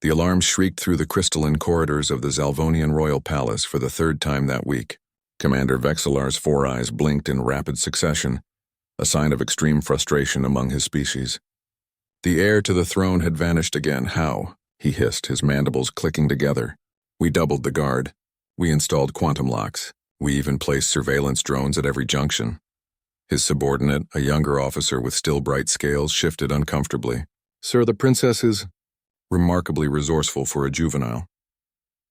The alarm shrieked through the crystalline corridors of the Zalvonian royal palace for the third time that week. Commander Vexalar's 4 eyes blinked in rapid succession, a sign of extreme frustration among his species. The heir to the throne had vanished again. How? He hissed, his mandibles clicking together. We doubled the guard. We installed quantum locks. We even placed surveillance drones at every junction. His subordinate, a younger officer with still bright scales, shifted uncomfortably. Sir, the princess is remarkably resourceful for a juvenile.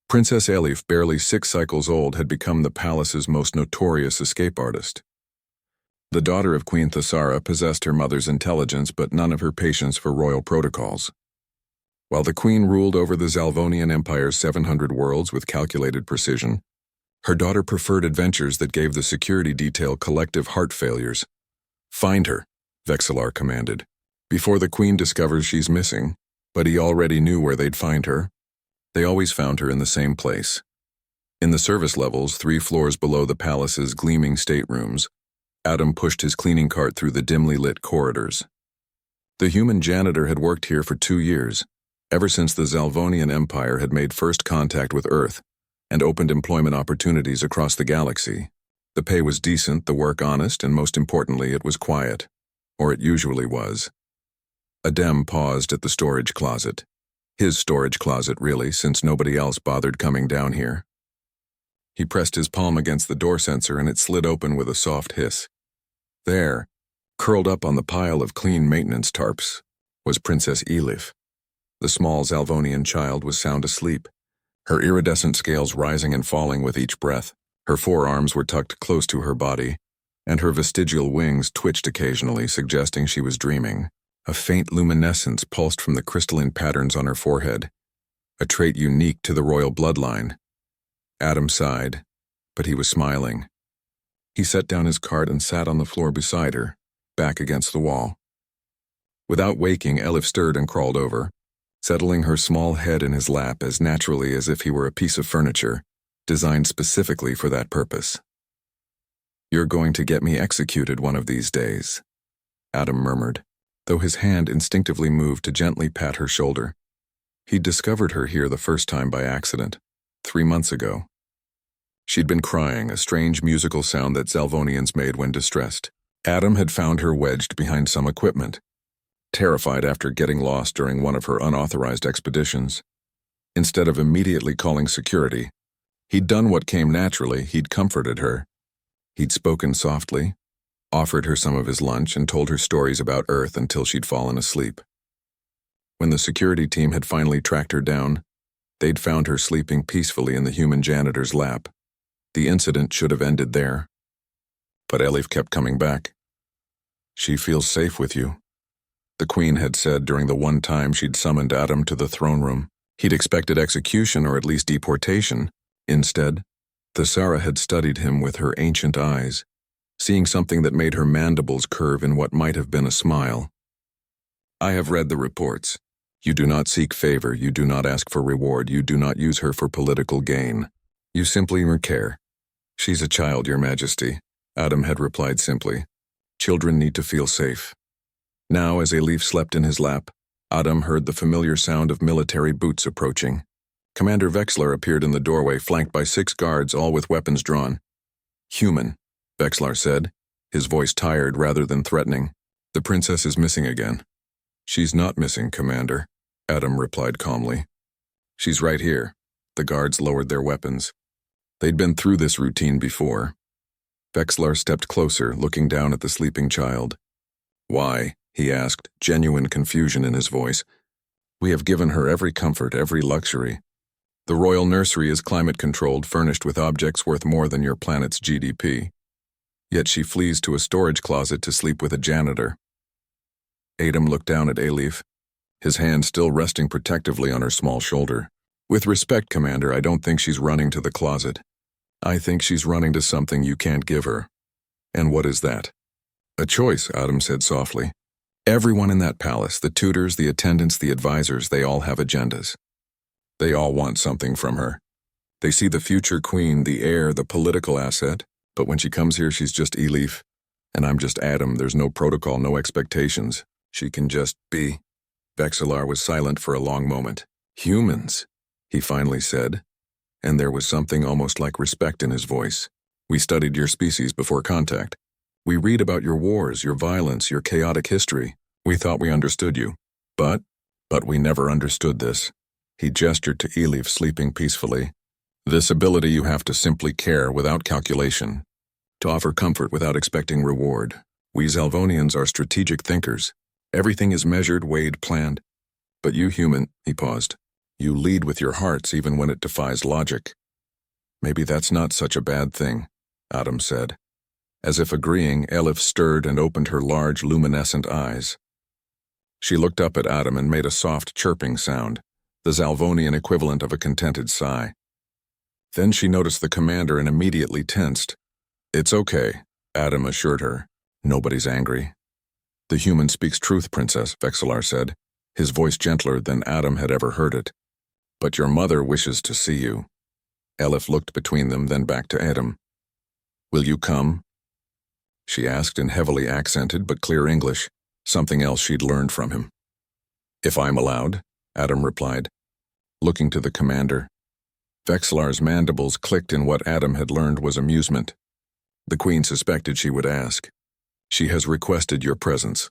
Princess Elif, barely 6 cycles old, had become the palace's most notorious escape artist. The daughter of Queen Thesara possessed her mother's intelligence but none of her patience for royal protocols. While the queen ruled over the Zalvonian Empire's 700 worlds with calculated precision, her daughter preferred adventures that gave the security detail collective heart failures. Find her, Vexalar commanded, before the queen discovers she's missing, but he already knew where they'd find her. They always found her in the same place. In the service levels, 3 floors below the palace's gleaming staterooms, Adam pushed his cleaning cart through the dimly lit corridors. The human janitor had worked here for 2 years, ever since the Zalvonian Empire had made first contact with Earth and opened employment opportunities across the galaxy. The pay was decent, the work honest, and most importantly, it was quiet. Or it usually was. Adam paused at the storage closet. His storage closet, really, since nobody else bothered coming down here. He pressed his palm against the door sensor and it slid open with a soft hiss. There, curled up on the pile of clean maintenance tarps, was Princess Elif. The small Zalvonian child was sound asleep, her iridescent scales rising and falling with each breath. Her forearms were tucked close to her body, and her vestigial wings twitched occasionally, suggesting she was dreaming. A faint luminescence pulsed from the crystalline patterns on her forehead, a trait unique to the royal bloodline. Adam sighed, but he was smiling. He set down his cart and sat on the floor beside her, back against the wall. Without waking, Elif stirred and crawled over, settling her small head in his lap as naturally as if he were a piece of furniture, designed specifically for that purpose. "You're going to get me executed one of these days," Adam murmured, though his hand instinctively moved to gently pat her shoulder. He'd discovered her here the first time by accident, 3 months ago. She'd been crying, a strange musical sound that Zalvonians made when distressed. Adam had found her wedged behind some equipment, terrified after getting lost during one of her unauthorized expeditions. Instead of immediately calling security, he'd done what came naturally. He'd comforted her. He'd spoken softly, offered her some of his lunch, and told her stories about Earth until she'd fallen asleep. When the security team had finally tracked her down, they'd found her sleeping peacefully in the human janitor's lap. The incident should have ended there. But Elif kept coming back. "She feels safe with you," the queen had said during the one time she'd summoned Adam to the throne room. He'd expected execution or at least deportation. Instead, Thesara had studied him with her ancient eyes, seeing something that made her mandibles curve in what might have been a smile. "I have read the reports. You do not seek favor, you do not ask for reward, you do not use her for political gain. You simply care." "She's a child, Your Majesty," Adam had replied simply. "Children need to feel safe." Now, as Elif slept in his lap, Adam heard the familiar sound of military boots approaching. Commander Vexalar appeared in the doorway, flanked by 6 guards, all with weapons drawn. "Human," Vexalar said, his voice tired rather than threatening. "The princess is missing again." "She's not missing, Commander," Adam replied calmly. "She's right here." The guards lowered their weapons. They'd been through this routine before. Vexalar stepped closer, looking down at the sleeping child. "Why?" he asked, genuine confusion in his voice. "We have given her every comfort, every luxury. The royal nursery is climate-controlled, furnished with objects worth more than your planet's GDP. Yet she flees to a storage closet to sleep with a janitor." Adam looked down at Elif, his hand still resting protectively on her small shoulder. "With respect, Commander, I don't think she's running to the closet. I think she's running to something you can't give her." "And what is that?" "A choice," Adam said softly. "Everyone in that palace, the tutors, the attendants, the advisors, they all have agendas. They all want something from her. They see the future queen, the heir, the political asset, but when she comes here she's just Elif, and I'm just Adam. There's no protocol, no expectations. She can just be." Vexalar was silent for a long moment. Humans, he finally said, and there was something almost like respect in his voice. We studied your species before contact. We read about your wars, your violence, your chaotic history. We thought we understood you. But we never understood this. He gestured to Elif sleeping peacefully. This ability you have to simply care without calculation, to offer comfort without expecting reward. We Zalvonians are strategic thinkers. Everything is measured, weighed, planned. But you human, he paused, you lead with your hearts even when it defies logic. Maybe that's not such a bad thing, Adam said. As if agreeing, Elif stirred and opened her large, luminescent eyes. She looked up at Adam and made a soft chirping sound, the Zalvonian equivalent of a contented sigh. Then she noticed the commander and immediately tensed. It's okay, Adam assured her. Nobody's angry. The human speaks truth, Princess, Vexalar said, his voice gentler than Adam had ever heard it. But your mother wishes to see you. Elif looked between them, then back to Adam. Will you come? She asked in heavily accented but clear English, something else she'd learned from him. If I'm allowed, Adam replied, looking to the commander. Vexalar's mandibles clicked in what Adam had learned was amusement. The queen suspected she would ask. She has requested your presence.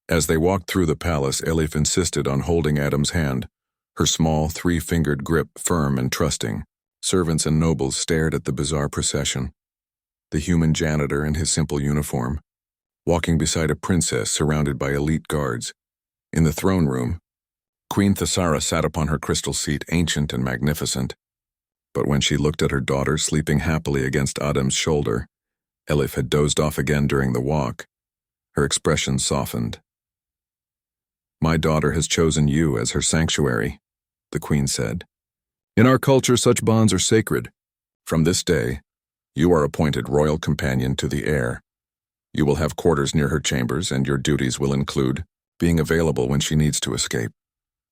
As they walked through the palace, Elif insisted on holding Adam's hand, her small, three-fingered grip firm and trusting. Servants and nobles stared at the bizarre procession. The human janitor in his simple uniform, walking beside a princess surrounded by elite guards. In the throne room, Queen Thesara sat upon her crystal seat, ancient and magnificent. But when she looked at her daughter sleeping happily against Adam's shoulder, Elif had dozed off again during the walk. Her expression softened. My daughter has chosen you as her sanctuary, the queen said. In our culture, such bonds are sacred. From this day, you are appointed royal companion to the heir. You will have quarters near her chambers, and your duties will include being available when she needs to escape.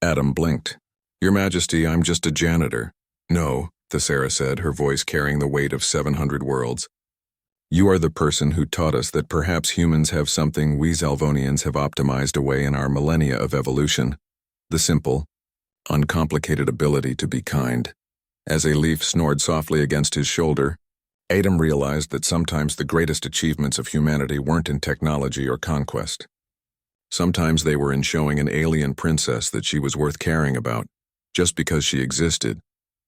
Adam blinked. Your Majesty, I'm just a janitor. No, Thesara said, her voice carrying the weight of 700 worlds. You are the person who taught us that perhaps humans have something we Zalvonians have optimized away in our millennia of evolution. The simple, uncomplicated ability to be kind. As a leaf snored softly against his shoulder, Adam realized that sometimes the greatest achievements of humanity weren't in technology or conquest. Sometimes they were in showing an alien princess that she was worth caring about, just because she existed,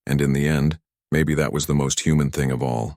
and in the end, maybe that was the most human thing of all.